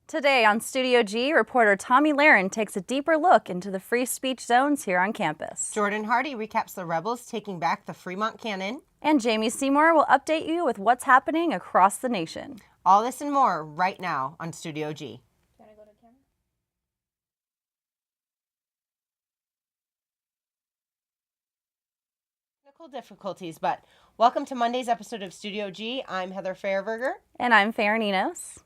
Today on Studio G, reporter Tommy Laren takes a deeper look into the free speech zones here on campus. Jordan Hardy recaps the rebels taking back the Fremont Cannon. And Jamie Seymour will update you with what's happening across the nation. All this and more right now on Studio G. Technical difficulties, but welcome to Monday's episode of Studio G. I'm Heather Fairberger. And I'm Farron Enos.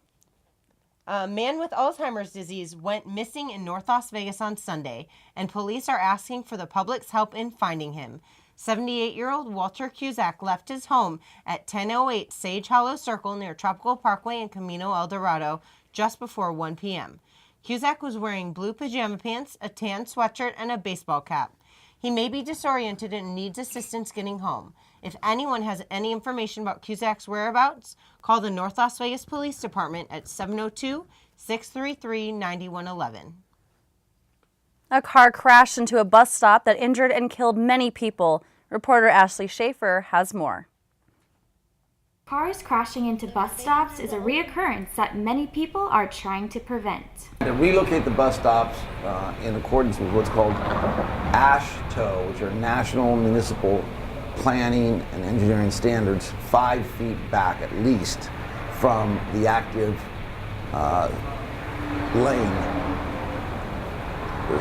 A man with Alzheimer's disease went missing in North Las Vegas on Sunday, and police are asking for the public's help in finding him. 78-year-old Walter Kuzak left his home at 1008 Sage Hollow Circle near Tropical Parkway and Camino El Dorado just before 1 p.m. Kuzak was wearing blue pajama pants, a tan sweatshirt, and a baseball cap. He may be disoriented and needs assistance getting home. If anyone has any information about Kuzak's whereabouts, call the North Las Vegas Police Department at 702-633-9111. A car crashed into a bus stop that injured and killed many people. Reporter Ashley Schaeffer has more. Cars crashing into bus stops is a reoccurrence that many people are trying to prevent. To relocate the bus stops in accordance with what's called AASHTO, which are National Municipal Planning and Engineering Standards, 5 feet back at least from the active lane.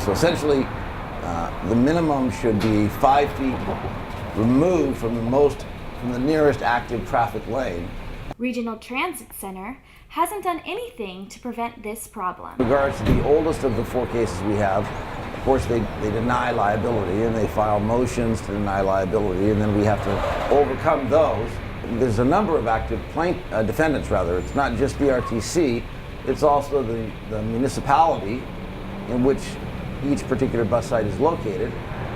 So essentially, the minimum should be 5 feet removed from the nearest active traffic lane. Regional Transit Center hasn't done anything to prevent this problem. In regards to the oldest of the 4 cases we have, of course they deny liability and they file motions to deny liability, and then we have to overcome those. There's a number of active defendants. It's not just the RTC, it's also the municipality in which each particular bus site is located,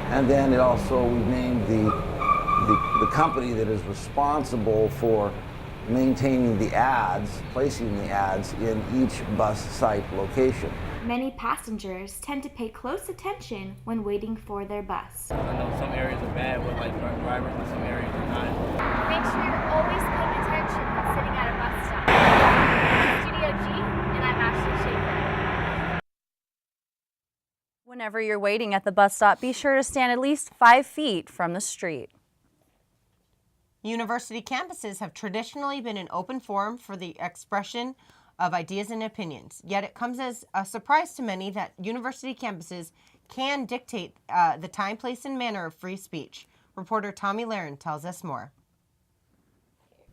and then we've named the company that is responsible for maintaining the ads, placing the ads in each bus site location. Many passengers tend to pay close attention when waiting for their bus. I know some areas are bad with drunk drivers and some areas are not. Make sure you're always paying attention when sitting at a bus stop. Studio G, and I'm Ashley Schaeffer. Whenever you're waiting at the bus stop, be sure to stand at least 5 feet from the street. University campuses have traditionally been an open forum for the expression of ideas and opinions. Yet it comes as a surprise to many that university campuses can dictate the time, place, and manner of free speech. Reporter Tommy Laren tells us more.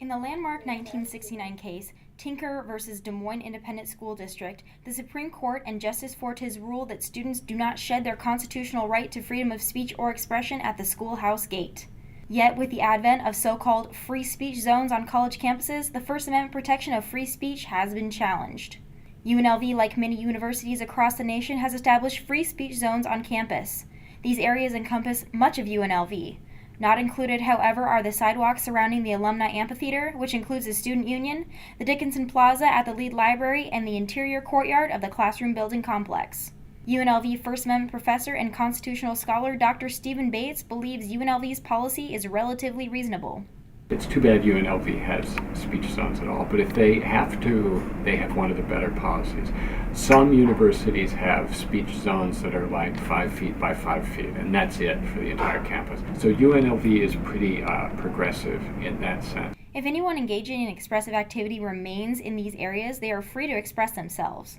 In the landmark 1969 case, Tinker versus Des Moines Independent School District, the Supreme Court and Justice Fortes ruled that students do not shed their constitutional right to freedom of speech or expression at the schoolhouse gate. Yet, with the advent of so-called free speech zones on college campuses, the First Amendment protection of free speech has been challenged. UNLV, like many universities across the nation, has established free speech zones on campus. These areas encompass much of UNLV. Not included, however, are the sidewalks surrounding the Alumni Amphitheater, which includes the Student Union, the Dickinson Plaza at the Lead Library, and the interior courtyard of the Classroom Building Complex. UNLV First Amendment professor and constitutional scholar Dr. Stephen Bates believes UNLV's policy is relatively reasonable. It's too bad UNLV has speech zones at all, but if they have to, they have one of the better policies. Some universities have speech zones that are like 5 feet by 5 feet, and that's it for the entire campus. So UNLV is pretty progressive in that sense. If anyone engaging in expressive activity remains in these areas, they are free to express themselves.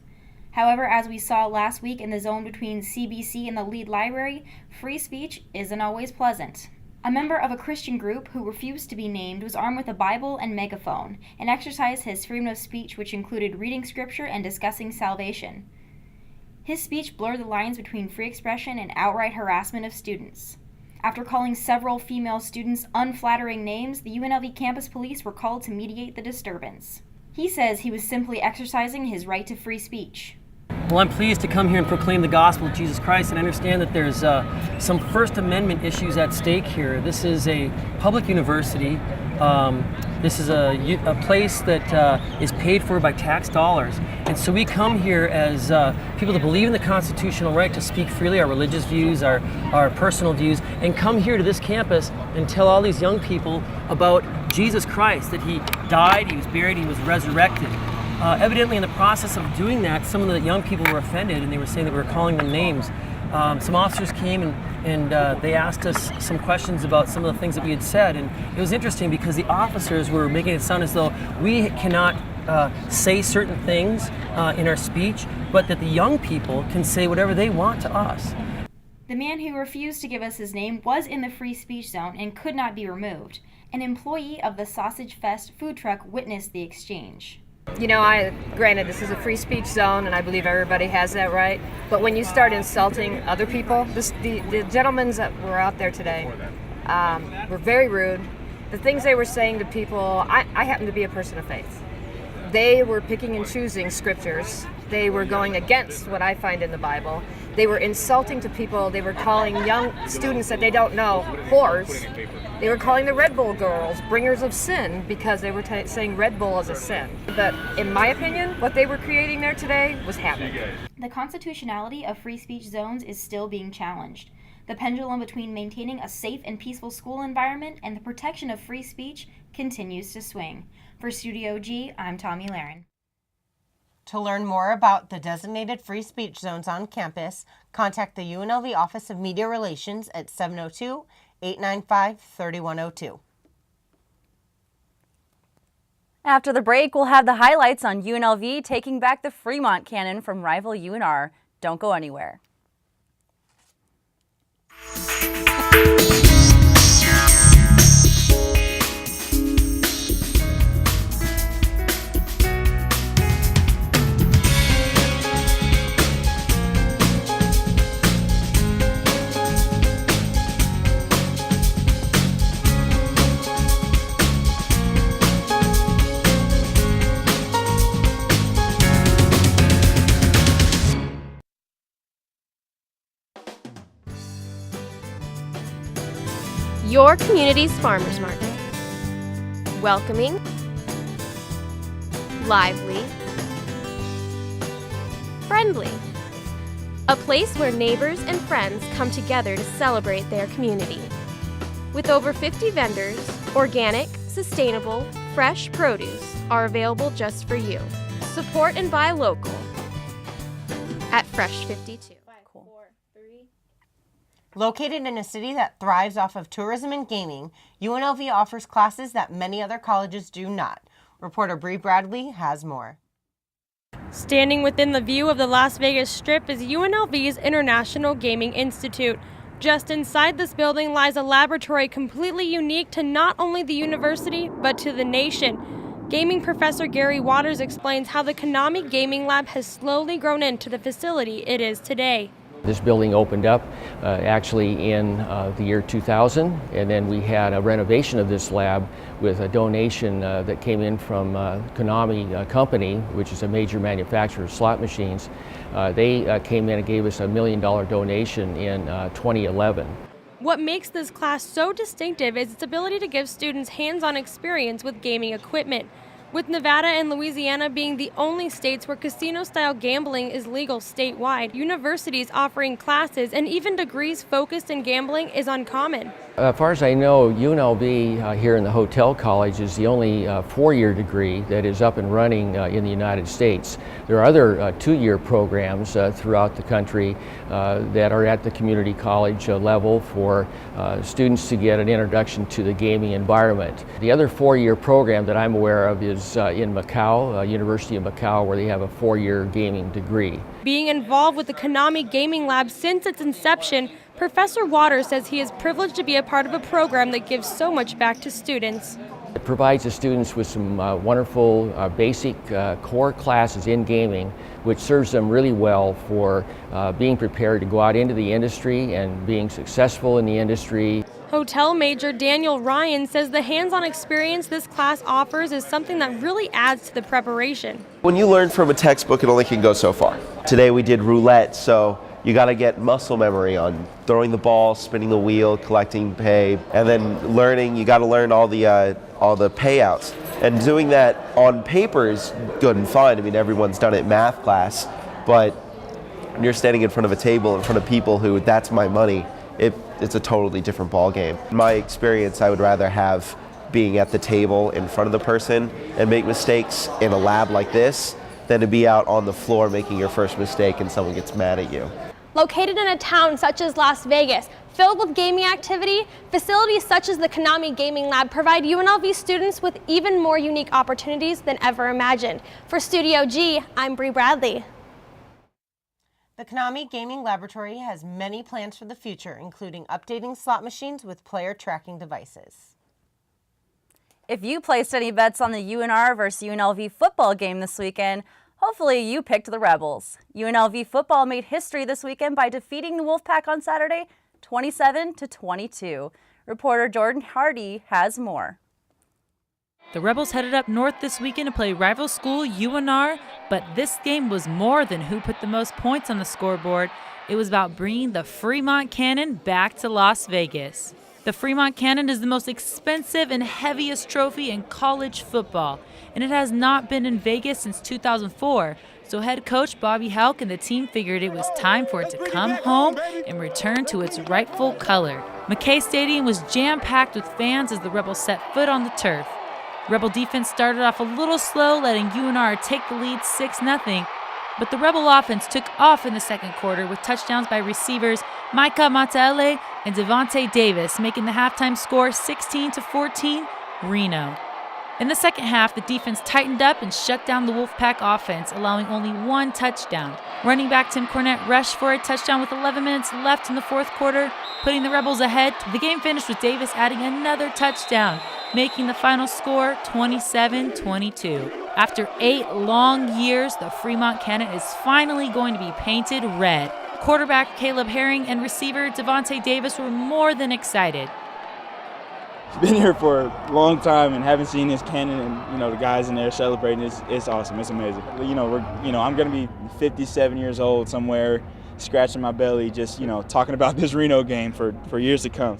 However, as we saw last week in the zone between CBC and the Lead Library, free speech isn't always pleasant. A member of a Christian group who refused to be named was armed with a Bible and megaphone and exercised his freedom of speech, which included reading scripture and discussing salvation. His speech blurred the lines between free expression and outright harassment of students. After calling several female students unflattering names, the UNLV campus police were called to mediate the disturbance. He says he was simply exercising his right to free speech. Well, I'm pleased to come here and proclaim the gospel of Jesus Christ, and I understand that there's some First Amendment issues at stake here. This is a public university. This is a place that is paid for by tax dollars. And so we come here as people that believe in the constitutional right to speak freely, our religious views, our personal views, and come here to this campus and tell all these young people about Jesus Christ, that he died, he was buried, he was resurrected. Evidently, in the process of doing that, some of the young people were offended, and they were saying that we were calling them names. Some officers came and they asked us some questions about some of the things that we had said, and it was interesting because the officers were making it sound as though we cannot say certain things in our speech, but that the young people can say whatever they want to us. The man who refused to give us his name was in the free speech zone and could not be removed. An employee of the Sausage Fest food truck witnessed the exchange. You know, granted, this is a free speech zone, and I believe everybody has that right. But when you start insulting other people, the gentlemen that were out there today were very rude. The things they were saying to people, I happen to be a person of faith. They were picking and choosing scriptures. They were going against what I find in the Bible. They were insulting to people. They were calling young students that they don't know whores. They were calling the Red Bull girls bringers of sin because they were saying Red Bull is a sin. But in my opinion, what they were creating there today was havoc. The constitutionality of free speech zones is still being challenged. The pendulum between maintaining a safe and peaceful school environment and the protection of free speech continues to swing. For Studio G, I'm Tommy Laren. To learn more about the designated free speech zones on campus, contact the UNLV Office of Media Relations at 702-895-3102. After the break, we'll have the highlights on UNLV taking back the Fremont Cannon from rival UNR. Don't go anywhere. Your community's farmers market. Welcoming, lively, friendly. A place where neighbors and friends come together to celebrate their community. With over 50 vendors, organic, sustainable, fresh produce are available just for you. Support and buy local at Fresh 52. Located in a city that thrives off of tourism and gaming, UNLV offers classes that many other colleges do not. Reporter Bree Bradley has more. Standing within the view of the Las Vegas Strip is UNLV's International Gaming Institute. Just inside this building lies a laboratory completely unique to not only the university, but to the nation. Gaming professor Gary Waters explains how the Konami Gaming Lab has slowly grown into the facility it is today. This building opened up actually in the year 2000, and then we had a renovation of this lab with a donation that came in from Konami Company, which is a major manufacturer of slot machines. They came in and gave us $1 million donation in 2011. What makes this class so distinctive is its ability to give students hands-on experience with gaming equipment. With Nevada and Louisiana being the only states where casino-style gambling is legal statewide, universities offering classes and even degrees focused in gambling is uncommon. As far as I know, UNLV here in the Hotel College is the only four-year degree that is up and running in the United States. There are other two-year programs throughout the country that are at the community college level for students to get an introduction to the gaming environment. The other four-year program that I'm aware of is in Macau, University of Macau, where they have a four-year gaming degree. Being involved with the Konami Gaming Lab since its inception, Professor Waters says he is privileged to be a part of a program that gives so much back to students. It provides the students with some wonderful basic core classes in gaming, which serves them really well for being prepared to go out into the industry and being successful in the industry. Hotel major Daniel Ryan says the hands-on experience this class offers is something that really adds to the preparation. When you learn from a textbook, it only can go so far. Today we did roulette, so you got to get muscle memory on throwing the ball, spinning the wheel, collecting pay, and then learning. You got to learn all the payouts. And doing that on paper is good and fine. I mean, everyone's done it in math class, but when you're standing in front of a table in front of people who that's my money, it's a totally different ball game. In my experience, I would rather have being at the table in front of the person and make mistakes in a lab like this than to be out on the floor making your first mistake and someone gets mad at you. Located in a town such as Las Vegas, filled with gaming activity, facilities such as the Konami Gaming Lab provide UNLV students with even more unique opportunities than ever imagined. For Studio G, I'm Bree Bradley. The Konami Gaming Laboratory has many plans for the future, including updating slot machines with player tracking devices. If you placed any bets on the UNR versus UNLV football game this weekend, hopefully you picked the Rebels. UNLV football made history this weekend by defeating the Wolfpack on Saturday, 27-22. Reporter Jordan Hardy has more. The Rebels headed up north this weekend to play rival school UNR, but this game was more than who put the most points on the scoreboard. It was about bringing the Fremont Cannon back to Las Vegas. The Fremont Cannon is the most expensive and heaviest trophy in college football, and it has not been in Vegas since 2004. So head coach Bobby Houck and the team figured it was time for it to come home and return to its rightful color. McKay Stadium was jam-packed with fans as the Rebels set foot on the turf. Rebel defense started off a little slow, letting UNR take the lead 6-0, but the Rebel offense took off in the second quarter with touchdowns by receivers Micah Matele and Devontae Davis, making the halftime score 16-14 Reno. In the second half, the defense tightened up and shut down the Wolfpack offense, allowing only one touchdown. Running back Tim Cornette rushed for a touchdown with 11 minutes left in the fourth quarter, putting the Rebels ahead. The game finished with Davis adding another touchdown, making the final score 27-22. After 8 long years, the Fremont Cannon is finally going to be painted red. Quarterback Caleb Herring and receiver Devontae Davis were more than excited. Been here for a long time and haven't seen this cannon and the guys in there celebrating. It's awesome. It's amazing. I'm gonna be 57 years old somewhere, scratching my belly, just talking about this Reno game for years to come.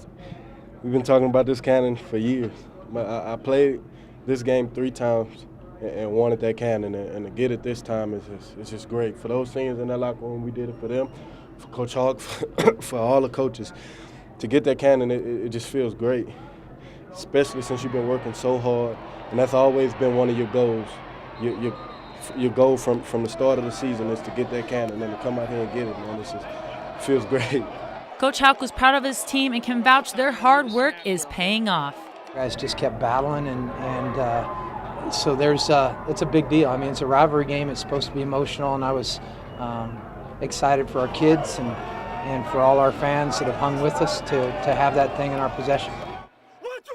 We've been talking about this cannon for years. I played this game 3 times and wanted that cannon, and to get it this time is just great. For those seniors in that locker room, we did it for them, for Coach Hawk, for all the coaches. To get that cannon, it just feels great, especially since you've been working so hard, and that's always been one of your goals. Your goal from the start of the season is to get that cannon, and to come out here and get it, man, it just feels great. Coach Houck was proud of his team and can vouch their hard work is paying off. Guys just kept battling, and so it's a big deal. I mean, it's a rivalry game. It's supposed to be emotional, and I was excited for our kids and for all our fans that have hung with us to have that thing in our possession.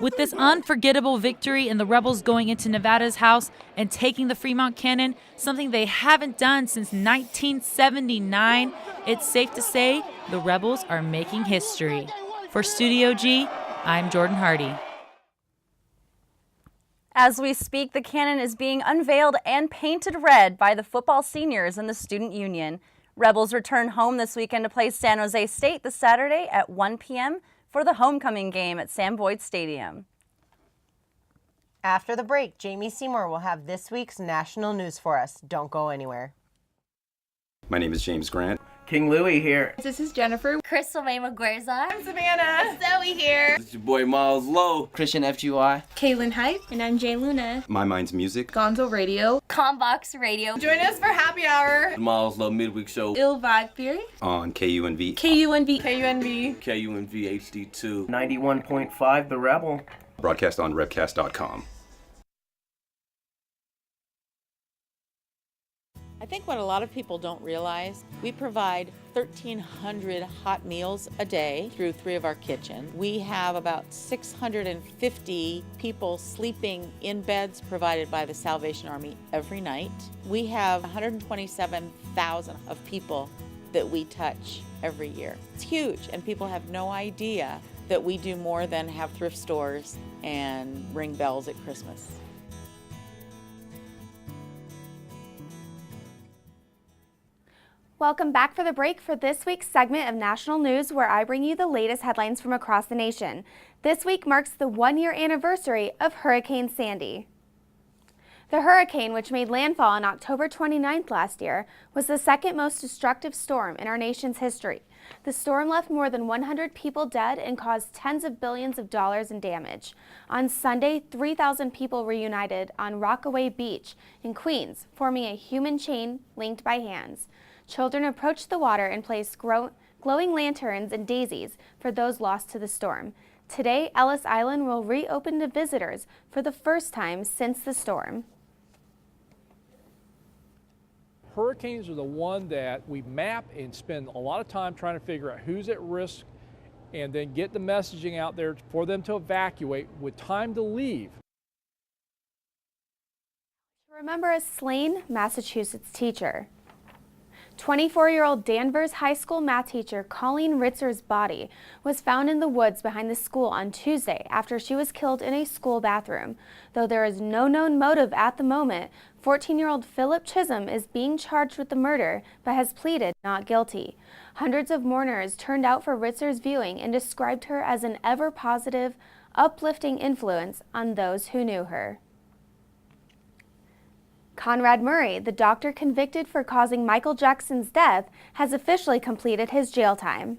With this unforgettable victory and the Rebels going into Nevada's house and taking the Fremont Cannon, something they haven't done since 1979, it's safe to say the Rebels are making history. For Studio G, I'm Jordan Hardy. As we speak, the cannon is being unveiled and painted red by the football seniors in the Student Union. Rebels return home this weekend to play San Jose State this Saturday at 1 p.m. for the homecoming game at Sam Boyd Stadium. After the break, Jamie Seymour will have this week's national news for us. Don't go anywhere. My name is James Grant. King Louie here. This is Jennifer. Crystal May Maguerza. I'm Savannah. Zoe here. This is your boy Miles Lowe. Christian FGY. Kaylin Hype. And I'm Jay Luna. My Mind's Music. Gonzo Radio. Combox Radio. Join us for happy hour. The Miles Lowe Midweek Show. Ill Vibe Theory. On KUNV. KUNV. KUNV. KUNV HD2. 91.5 The Rebel. Broadcast on Revcast.com. I think what a lot of people don't realize, we provide 1,300 hot meals a day through 3 of our kitchens. We have about 650 people sleeping in beds provided by the Salvation Army every night. We have 127,000 of people that we touch every year. It's huge, and people have no idea that we do more than have thrift stores and ring bells at Christmas. Welcome back for the break for this week's segment of National News, where I bring you the latest headlines from across the nation. This week marks the 1-year anniversary of Hurricane Sandy. The hurricane, which made landfall on October 29th last year, was the second most destructive storm in our nation's history. The storm left more than 100 people dead and caused tens of billions of dollars in damage. On Sunday, 3,000 people reunited on Rockaway Beach in Queens, forming a human chain linked by hands. Children approached the water and placed glowing lanterns and daisies for those lost to the storm. Today, Ellis Island will reopen to visitors for the first time since the storm. Hurricanes are the one that we map and spend a lot of time trying to figure out who's at risk and then get the messaging out there for them to evacuate with time to leave. Remember a slain Massachusetts teacher. 24-year-old Danvers High School math teacher Colleen Ritzer's body was found in the woods behind the school on Tuesday after she was killed in a school bathroom. Though there is no known motive at the moment, 14-year-old Philip Chisholm is being charged with the murder but has pleaded not guilty. Hundreds of mourners turned out for Ritzer's viewing and described her as an ever-positive, uplifting influence on those who knew her. Conrad Murray, the doctor convicted for causing Michael Jackson's death, has officially completed his jail time.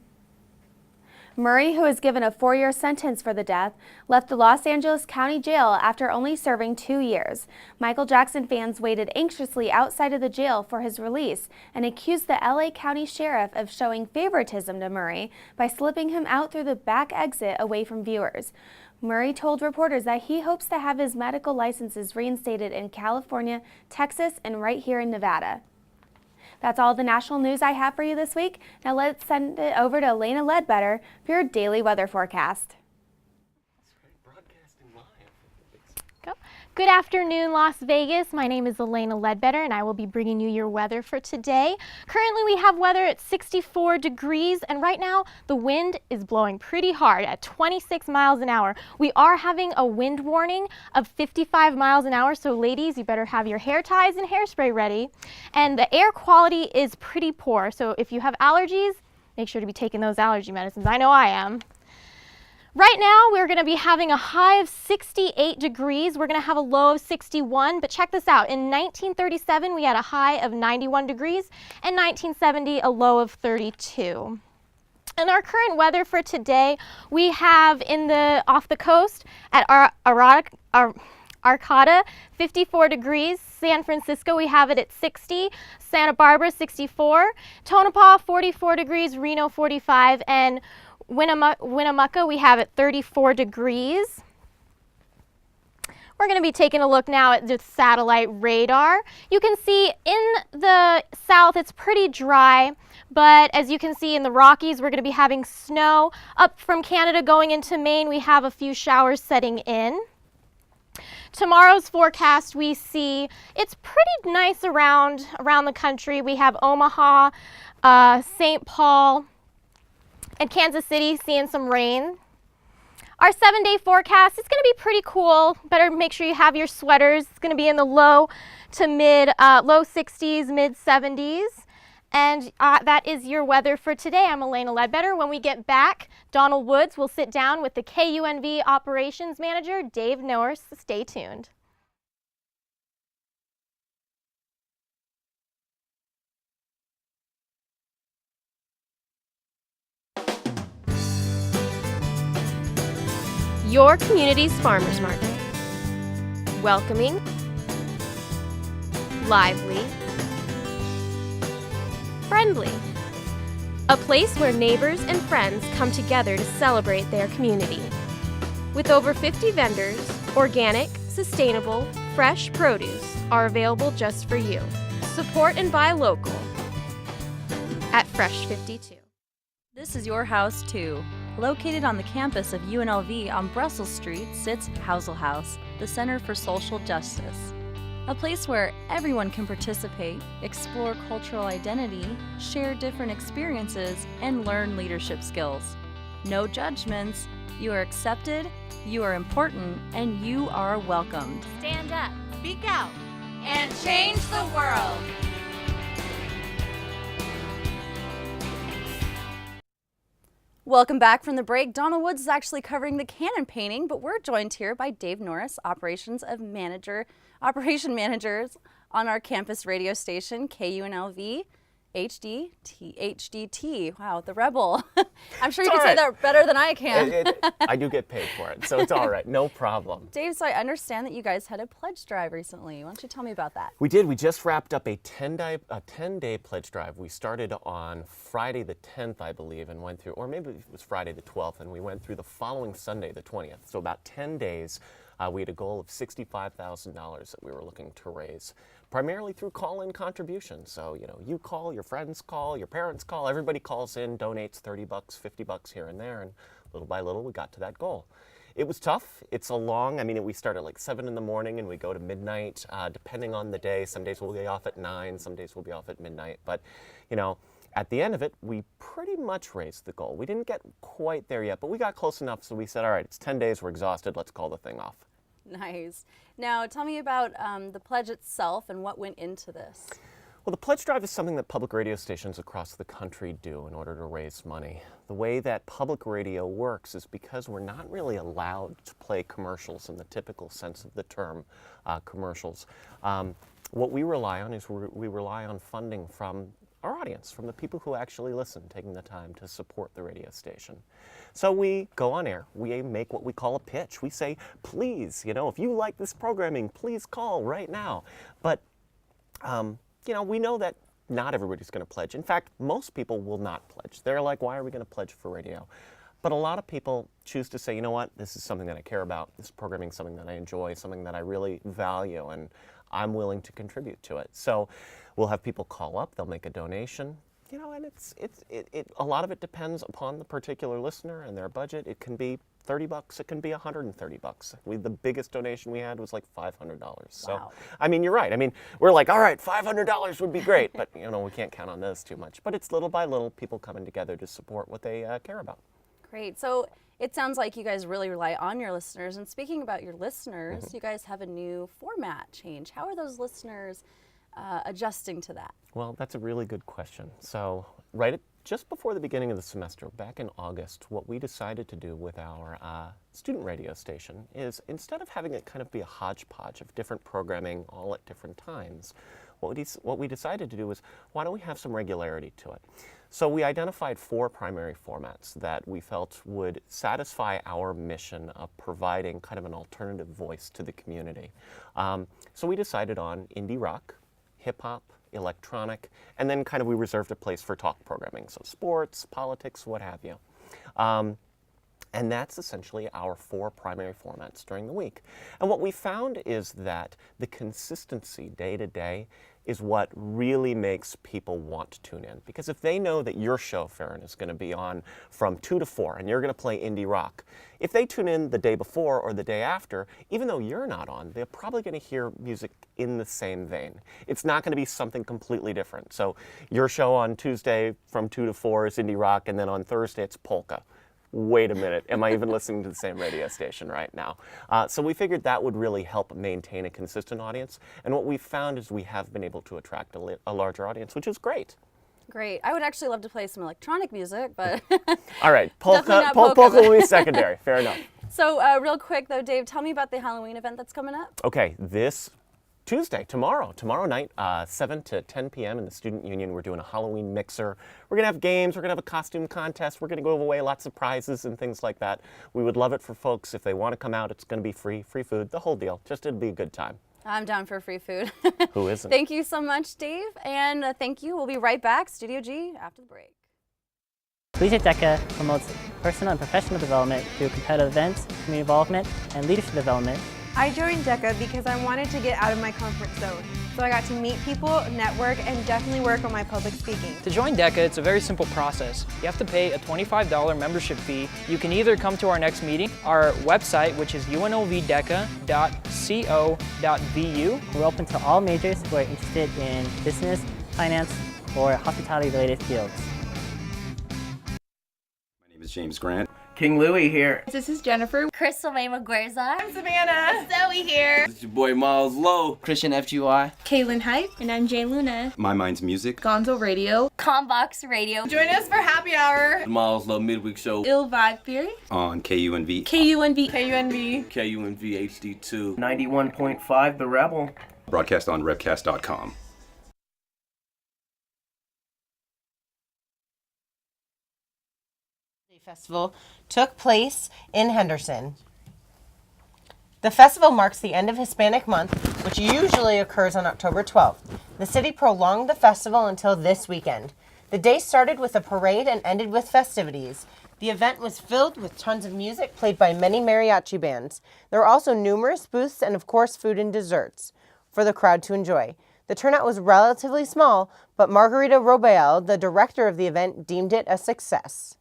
Murray, who was given a 4-year sentence for the death, left the Los Angeles County Jail after only serving 2 years. Michael Jackson fans waited anxiously outside of the jail for his release and accused the LA County Sheriff of showing favoritism to Murray by slipping him out through the back exit away from viewers. Murray told reporters that he hopes to have his medical licenses reinstated in California, Texas, and right here in Nevada. That's all the national news I have for you this week. Now let's send it over to Elena Ledbetter for your daily weather forecast. Good afternoon, Las Vegas. My name is Elena Ledbetter, and I will be bringing you your weather for today. Currently, we have weather at 64 degrees, and right now, the wind is blowing pretty hard at 26 miles an hour. We are having a wind warning of 55 miles an hour, so ladies, you better have your hair ties and hairspray ready. And the air quality is pretty poor, so if you have allergies, make sure to be taking those allergy medicines. I know I am. Right now, we're going to be having a high of 68 degrees. We're going to have a low of 61, but check this out. In 1937, we had a high of 91 degrees, and 1970, a low of 32. And our current weather for today, we have off the coast at Arcata, 54 degrees. San Francisco, we have it at 60. Santa Barbara, 64. Tonopah, 44 degrees. Reno, 45. And Winnemucca, we have it 34 degrees. We're going to be taking a look now at the satellite radar. You can see in the south it's pretty dry, but as you can see in the Rockies, we're going to be having snow. Up from Canada going into Maine, we have a few showers setting in. Tomorrow's forecast, we see it's pretty nice around the country. We have Omaha, St. Paul, and Kansas City seeing some rain. Our 7-day forecast is going to be pretty cool. Better make sure you have your sweaters. It's going to be in the low 60s, mid 70s. And that is your weather for today. I'm Elena Ledbetter. When we get back, Donald Woods will sit down with the KUNV Operations Manager, Dave Norris. Stay tuned. Your community's farmers market. Welcoming, lively, friendly. A place where neighbors and friends come together to celebrate their community. With over 50 vendors, organic, sustainable, fresh produce are available just for you. Support and buy local at Fresh 52. This is your house too. Located on the campus of UNLV on Brussels Street sits Housel House, the Center for Social Justice. A place where everyone can participate, explore cultural identity, share different experiences, and learn leadership skills. No judgments. You are accepted, you are important, and you are welcomed. Stand up, speak out, and change the world. Welcome back from the break. Donald Woods is actually covering the cannon painting, but we're joined here by Dave Norris, operation managers on our campus radio station, KUNLV. HDT. Wow, the Rebel. I'm sure you It's can all say that better than I can. I do get paid for it, so it's all right. No problem. Dave, so I understand that you guys had a pledge drive recently. Why don't you tell me about that? We did. We just wrapped up a 10-day pledge drive. We started on Friday the 10th, I believe, and went through, or maybe it was Friday the 12th, and we went through the following Sunday, the 20th. So about 10 days, we had a goal of $65,000 that we were looking to raise, primarily through call-in contributions. So, you know, you call, your friends call, your parents call, everybody calls in, donates $30, $50 here and there, and little by little we got to that goal. It was tough. It's a long, we start at like 7 in the morning and we go to midnight, depending on the day. Some days we'll be off at 9, some days we'll be off at midnight. But, you know, at the end of it, we pretty much raised the goal. We didn't get quite there yet, but we got close enough, so we said, all right, it's 10 days, we're exhausted, let's call the thing off. Nice. Now, tell me about the pledge itself and what went into this. Well, the pledge drive is something that public radio stations across the country do in order to raise money. The way that public radio works is because we're not really allowed to play commercials in the typical sense of the term, commercials. What we rely on is we rely on funding from our audience, from the people who actually listen, taking the time to support the radio station. So we go on air, we make what we call a pitch. We say, please, you know, if you like this programming, please call right now. But, you know, we know that not everybody's going to pledge. In fact, most people will not pledge. They're like, why are we going to pledge for radio? But a lot of people choose to say, you know what, this is something that I care about. This programming is something that I enjoy, something that I really value, and I'm willing to contribute to it. So we'll have people call up, they'll make a donation, you know, and a lot of it depends upon the particular listener and their budget. It can be $30, it can be $130. The biggest donation we had was like $500. So, wow. I mean, you're right. I mean, we're like, all right, $500 would be great, but you know, we can't count on those too much. But it's little by little, people coming together to support what they care about. Great. So it sounds like you guys really rely on your listeners. And speaking about your listeners, you guys have a new format change. How are those listeners adjusting to that? Well, that's a really good question. So just before the beginning of the semester, back in August, what we decided to do with our student radio station is, instead of having it kind of be a hodgepodge of different programming all at different times, what we decided to do was, why don't we have some regularity to it? So we identified 4 primary formats that we felt would satisfy our mission of providing kind of an alternative voice to the community. So we decided on indie rock, hip hop, electronic, and then kind of we reserved a place for talk programming, so sports, politics, what have you. And that's essentially our 4 primary formats during the week. And what we found is that the consistency day to day is what really makes people want to tune in. Because if they know that your show, Farron, is going to be on from 2 to 4 and you're going to play indie rock, if they tune in the day before or the day after, even though you're not on, they're probably going to hear music in the same vein. It's not going to be something completely different. So your show on Tuesday from 2 to 4 is indie rock, and then on Thursday it's polka. Wait a minute, am I even listening to the same radio station right now? So we figured that would really help maintain a consistent audience. And what we've found is we have been able to attract a larger audience, which is great. Great. I would actually love to play some electronic music, but all right, polka will be secondary. Fair enough. So real quick though, Dave, tell me about the Halloween event that's coming up. Okay, this Tuesday, tomorrow night, 7 to 10 p.m. in the Student Union, we're doing a Halloween mixer. We're going to have games, we're going to have a costume contest, we're going to give away lots of prizes and things like that. We would love it for folks. If they want to come out, it's going to be free food, the whole deal. Just it'll be a good time. I'm down for free food. Who isn't? Thank you so much, Dave, and thank you. We'll be right back, Studio G, after the break. Collegiate DECA promotes personal and professional development through competitive events, community involvement, and leadership development. I joined DECA because I wanted to get out of my comfort zone. So I got to meet people, network, and definitely work on my public speaking. To join DECA, it's a very simple process. You have to pay a $25 membership fee. You can either come to our next meeting, our website, which is unlvdeca.co.vu. We're open to all majors who are interested in business, finance, or hospitality-related fields. My name is James Grant. King Louie here. This is Jennifer. Crystal May Maguerza. I'm Savannah. Zoe here. This is your boy Miles Lowe. Christian FGY. Kaylin Hype. And I'm Jay Luna. My Mind's Music. Gonzo Radio. Combox Radio. Join us for happy hour. The Miles Lowe Midweek Show. Ill Vibe Theory. On KUNV. KUNV. KUNV HD2. 91.5 The Rebel. Broadcast on revcast.com. Festival took place in Henderson. The festival marks the end of Hispanic Month, which usually occurs on October 12th. The city prolonged the festival until this weekend. The day started with a parade and ended with festivities. The event was filled with tons of music played by many mariachi bands. There were also numerous booths and, of course, food and desserts for the crowd to enjoy. The turnout was relatively small, but Margarita Robael, the director of the event, deemed it a success.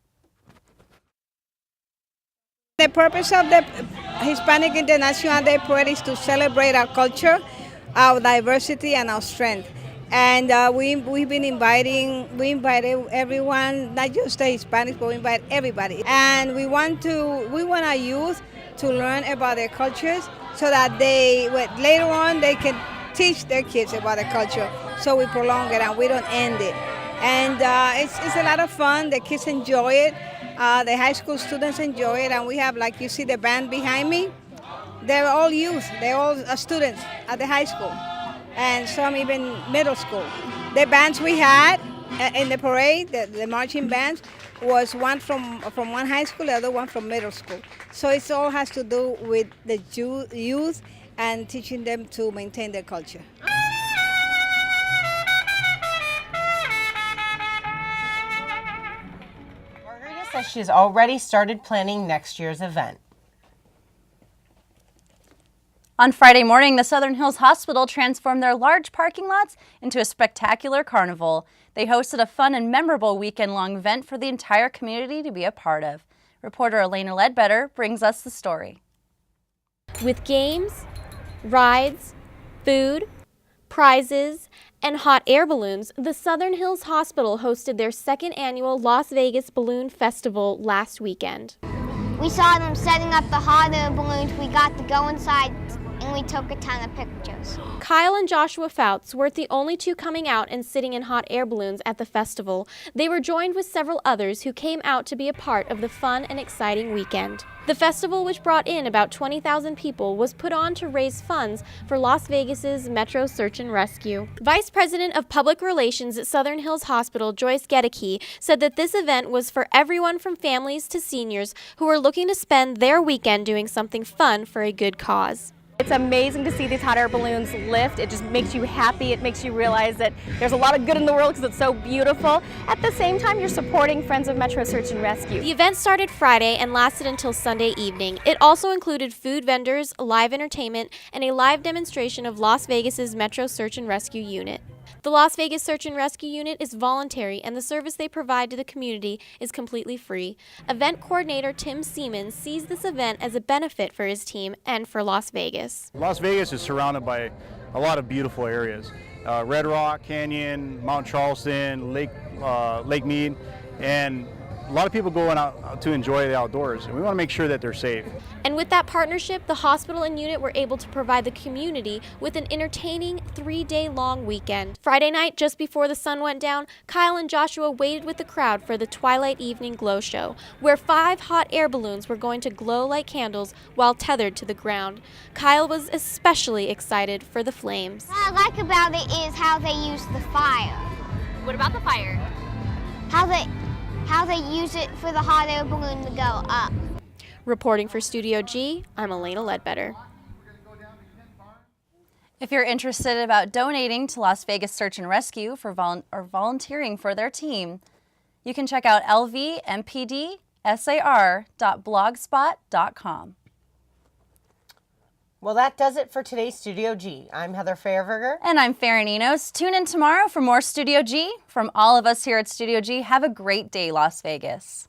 The purpose of the Hispanic International Day Parade is to celebrate our culture, our diversity, and our strength. And we've invited everyone, not just the Hispanics, but we invite everybody. And we want our youth to learn about their cultures so that later on they can teach their kids about the culture. So we prolong it and we don't end it. And it's a lot of fun. The kids enjoy it. The high school students enjoy it, and we have, like you see the band behind me, they're all youth, they're all students at the high school, and some even middle school. The bands we had in the parade, the marching bands, was one from one high school, the other one from middle school. So it all has to do with the youth and teaching them to maintain their culture. Says she has already started planning next year's event. On Friday morning, the Southern Hills Hospital transformed their large parking lots into a spectacular carnival. They hosted a fun and memorable weekend-long event for the entire community to be a part of. Reporter Elena Ledbetter brings us the story. With games, rides, food, prizes, and hot air balloons, the Southern Hills Hospital hosted their second annual Las Vegas Balloon Festival last weekend. We saw them setting up the hot air balloons. We got to go inside and we took a ton of pictures. Kyle and Joshua Fouts weren't the only two coming out and sitting in hot air balloons at the festival. They were joined with several others who came out to be a part of the fun and exciting weekend. The festival, which brought in about 20,000 people, was put on to raise funds for Las Vegas's Metro Search and Rescue. Vice President of Public Relations at Southern Hills Hospital, Joyce Gedeke, said that this event was for everyone from families to seniors who were looking to spend their weekend doing something fun for a good cause. It's amazing to see these hot air balloons lift. It just makes you happy. It makes you realize that there's a lot of good in the world because it's so beautiful. At the same time, you're supporting Friends of Metro Search and Rescue. The event started Friday and lasted until Sunday evening. It also included food vendors, live entertainment, and a live demonstration of Las Vegas's Metro Search and Rescue Unit. The Las Vegas Search and Rescue Unit is voluntary, and the service they provide to the community is completely free. Event coordinator Tim Seaman sees this event as a benefit for his team and for Las Vegas. Las Vegas is surrounded by a lot of beautiful areas. Red Rock Canyon, Mount Charleston, Lake Mead, and a lot of people going out to enjoy the outdoors, and we want to make sure that they're safe. And with that partnership, the hospital and unit were able to provide the community with an entertaining 3-day-long weekend. Friday night, just before the sun went down, Kyle and Joshua waited with the crowd for the Twilight Evening Glow Show, where 5 hot air balloons were going to glow like candles while tethered to the ground. Kyle was especially excited for the flames. What I like about it is how they use the fire. What about the fire? How they use it for the hot air balloon to go up. Reporting for Studio G, I'm Elena Ledbetter. If you're interested about donating to Las Vegas Search and Rescue or volunteering for their team, you can check out lvmpdsar.blogspot.com. Well, that does it for today's Studio G. I'm Heather Fairberger. And I'm Farron Enos. Tune in tomorrow for more Studio G. From all of us here at Studio G, have a great day, Las Vegas.